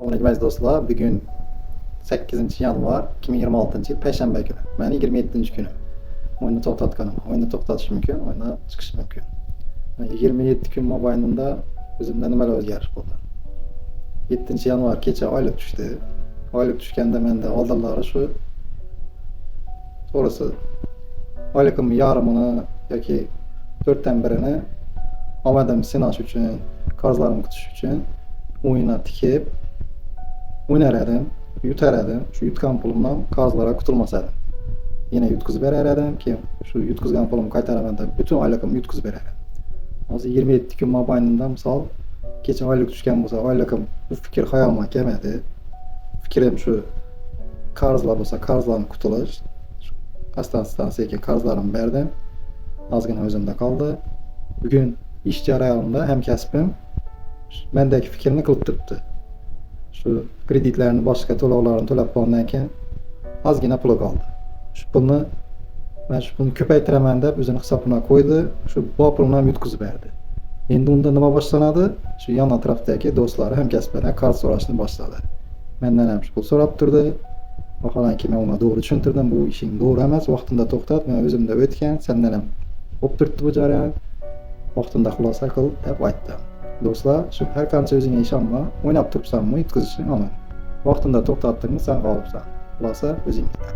Hurmatli do'stlar, bugun 8 yanvar 2026 yil payshanba kuni. Meni 27 kunim. O'yinni to'xtatganim. O'yinni to'xtatish mumkin, o'yindan chiqish mumkin. 27 kun mobaynida o'zimda nimalar o'zgarish bo'ldi? 7 yanvar kecha oylik tushdi. Oylik tushganda menda oldinlari shu to'g'risi oyligimni yarmini yoki 1/4ni omadim sinash uchun, qarzlarimni kutish uchun o'yinga tikib o'ynar edim, yutar edim. Shu yutgan pulimdan qarzlarga qutulmas edim. Yine yutkazib berar edim, keyin shu yutkazgan pulimni qaytaraman deb butun oyligimni yutkazib berar edim. Hozir 27 kun mobaynida misol kecha oylik tushgan bo'lsa, oyligim bu fikr hayolimga kelmadi. Fikrim shu qarzlar bo'lsa, qarzlardan qutulish. Astan sekin qarzlarimni berdim. Ozgina o'zimda qoldi. Bugun ish jarayonida hamkasbim mendagi fikrni qilib turibdi. Shu kreditlarni boshqa to'lovlarni to'lab bo'lgandan keyin ozgina puli qoldi. Shu pulni ko'paytiraman deb o'zini hisobiga qo'ydi. Shu bor pulni ham yutkazib berdi. Endi unda nima boshlanadi? Shu yon atrofdagi do'stlari, hamkasblardan qarz so'rashni boshladi. Mendan ham shu pul so'rab turdi. Vaholanki men uni to'g'ri tushuntirdim, bu ishing to'g'ri emas, vaqtida to'xtat, men o'zimda o'tgan, sendan ham bo'lib turibdi bu jarayon. Vaqtida xulosa qil deb aytdim. Do'stlar, shu har qancha o'zingga ishonma, o'ynab turibsanmi, yutkazishing omading. Vaqtida to'xtatdingmi, sen g'olibsan. Xulosa o'zingizda.